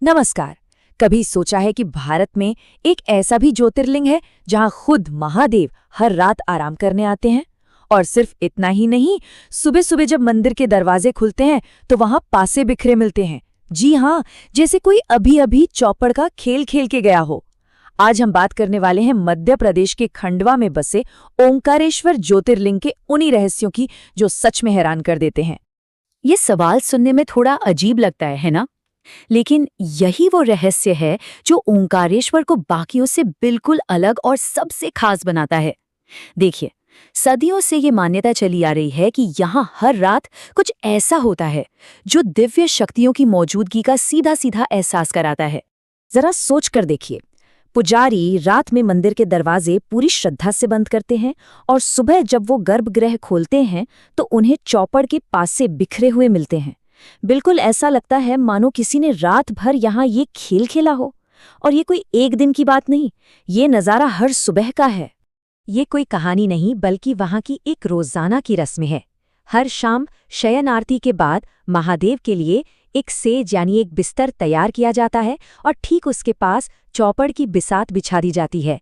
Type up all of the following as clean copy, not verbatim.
नमस्कार। कभी सोचा है कि भारत में एक ऐसा भी ज्योतिर्लिंग है जहां खुद महादेव हर रात आराम करने आते हैं? और सिर्फ इतना ही नहीं, सुबह सुबह जब मंदिर के दरवाजे खुलते हैं तो वहां पासे बिखरे मिलते हैं। जी हाँ, जैसे कोई अभी अभी चौपड़ का खेल खेल के गया हो। आज हम बात करने वाले हैं मध्य प्रदेश के खंडवा में बसे ओंकारेश्वर ज्योतिर्लिंग के उन्हीं रहस्यों की जो सच में हैरान कर देते हैं। ये सवाल सुनने में थोड़ा अजीब लगता है ना? लेकिन यही वो रहस्य है जो ओंकारेश्वर को बाकियों से बिल्कुल अलग और सबसे खास बनाता है। देखिए, सदियों से ये मान्यता चली आ रही है कि यहाँ हर रात कुछ ऐसा होता है जो दिव्य शक्तियों की मौजूदगी का सीधा सीधा एहसास कराता है। जरा सोच कर देखिए, पुजारी रात में मंदिर के दरवाजे पूरी श्रद्धा से बंद करते हैं और सुबह जब वो गर्भगृह खोलते हैं तो उन्हें चौपड़ के पासे बिखरे हुए मिलते हैं। बिल्कुल ऐसा लगता है मानो किसी ने रात भर यहाँ ये खेल खेला हो। और ये कोई एक दिन की बात नहीं, ये नज़ारा हर सुबह का है। ये कोई कहानी नहीं बल्कि वहाँ की एक रोजाना की रस्म है। हर शाम शयन आरती के बाद महादेव के लिए एक सेज यानी एक बिस्तर तैयार किया जाता है और ठीक उसके पास चौपड़ की बिसात बिछा दी जाती है।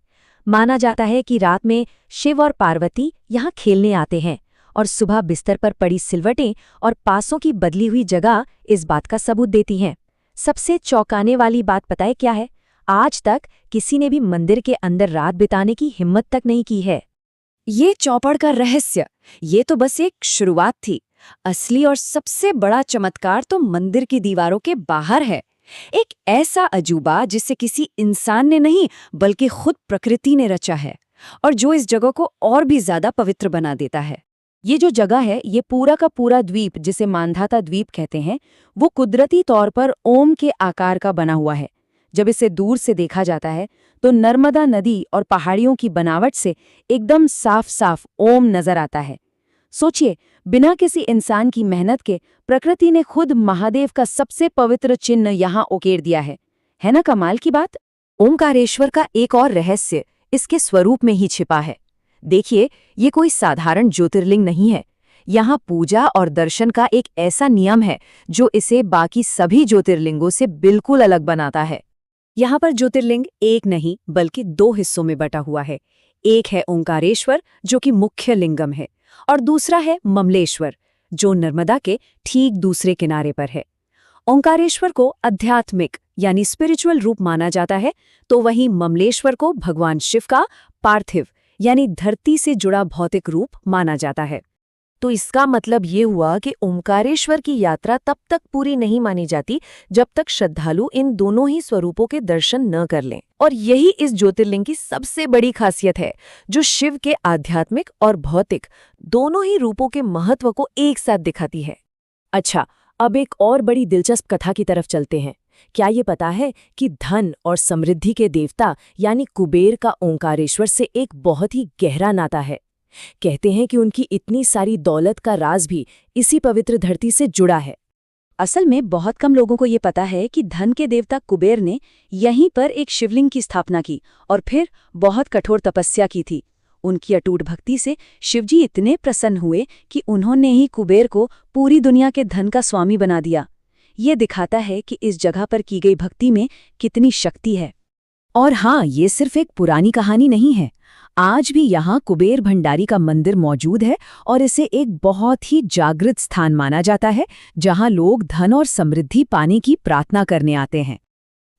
माना जाता है कि रात में शिव और पार्वती यहाँ खेलने आते हैं और सुबह बिस्तर पर पड़ी सिलवटें और पासों की बदली हुई जगह इस बात का सबूत देती हैं। सबसे चौंकाने वाली बात पता है क्या है? आज तक किसी ने भी मंदिर के अंदर रात बिताने की हिम्मत तक नहीं की है। ये चौपड़ का रहस्य, ये तो बस एक शुरुआत थी। असली और सबसे बड़ा चमत्कार तो मंदिर की दीवारों के बाहर है। एक ऐसा अजूबा जिसे किसी इंसान ने नहीं बल्कि खुद प्रकृति ने रचा है और जो इस जगह को और भी ज्यादा पवित्र बना देता है। ये जो जगह है, ये पूरा का पूरा द्वीप जिसे मांधाता द्वीप कहते हैं, वो कुदरती तौर पर ओम के आकार का बना हुआ है। जब इसे दूर से देखा जाता है तो नर्मदा नदी और पहाड़ियों की बनावट से एकदम साफ साफ ओम नजर आता है। सोचिए, बिना किसी इंसान की मेहनत के प्रकृति ने खुद महादेव का सबसे पवित्र चिन्ह यहाँ उकेर दिया है ना कमाल की बात? ओंकारेश्वर का एक और रहस्य इसके स्वरूप में ही छिपा है। देखिए, ये कोई साधारण ज्योतिर्लिंग नहीं है। यहाँ पूजा और दर्शन का एक ऐसा नियम है जो इसे बाकी सभी ज्योतिर्लिंगों से बिल्कुल अलग बनाता है। यहाँ पर ज्योतिर्लिंग एक नहीं बल्कि दो हिस्सों में बटा हुआ है। एक है ओंकारेश्वर जो कि मुख्य लिंगम है और दूसरा है ममलेश्वर जो नर्मदा के ठीक दूसरे किनारे पर है। ओंकारेश्वर को आध्यात्मिक यानी स्पिरिचुअल रूप माना जाता है तो वहीं ममलेश्वर को भगवान शिव का पार्थिव यानी धरती से जुड़ा भौतिक रूप माना जाता है। तो इसका मतलब ये हुआ कि ओंकारेश्वर की यात्रा तब तक पूरी नहीं मानी जाती जब तक श्रद्धालु इन दोनों ही स्वरूपों के दर्शन न कर लें। और यही इस ज्योतिर्लिंग की सबसे बड़ी खासियत है, जो शिव के आध्यात्मिक और भौतिक दोनों ही रूपों के महत्व को एक साथ दिखाती है। अच्छा, अब एक और बड़ी दिलचस्प कथा की तरफ चलते हैं। क्या ये पता है कि धन और समृद्धि के देवता यानी कुबेर का ओंकारेश्वर से एक बहुत ही गहरा नाता है। कहते हैं कि उनकी इतनी सारी दौलत का राज भी इसी पवित्र धरती से जुड़ा है। असल में बहुत कम लोगों को ये पता है कि धन के देवता कुबेर ने यहीं पर एक शिवलिंग की स्थापना की और फिर बहुत कठोर तपस्या की थी। उनकी अटूट भक्ति से शिवजी इतने प्रसन्न हुए कि उन्होंने ही कुबेर को पूरी दुनिया के धन का स्वामी बना दिया। ये दिखाता है कि इस जगह पर की गई भक्ति में कितनी शक्ति है। और हाँ, ये सिर्फ एक पुरानी कहानी नहीं है। आज भी यहाँ कुबेर भंडारी का मंदिर मौजूद है और इसे एक बहुत ही जागृत स्थान माना जाता है जहाँ लोग धन और समृद्धि पाने की प्रार्थना करने आते हैं।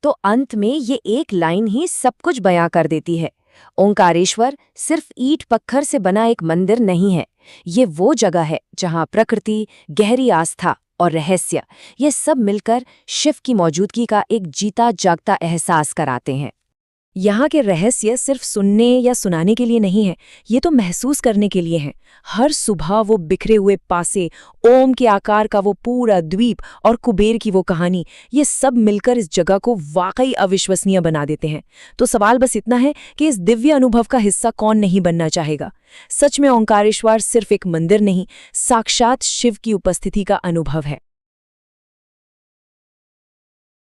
तो अंत में ये एक लाइन ही सब कुछ बयां कर देती है। ओंकारेश्वर सिर्फ ईंट पत्थर से बना एक मंदिर नहीं है। ये वो जगह है जहाँ प्रकृति, गहरी आस्था और रहस्य, ये सब मिलकर शिव की मौजूदगी का एक जीता जागता एहसास कराते हैं। यहाँ के रहस्य सिर्फ सुनने या सुनाने के लिए नहीं है, ये तो महसूस करने के लिए हैं। हर सुबह वो बिखरे हुए पासे, ओम के आकार का वो पूरा द्वीप और कुबेर की वो कहानी, ये सब मिलकर इस जगह को वाकई अविश्वसनीय बना देते हैं। तो सवाल बस इतना है कि इस दिव्य अनुभव का हिस्सा कौन नहीं बनना चाहेगा। सच में ओंकारेश्वर सिर्फ एक मंदिर नहीं, साक्षात शिव की उपस्थिति का अनुभव है।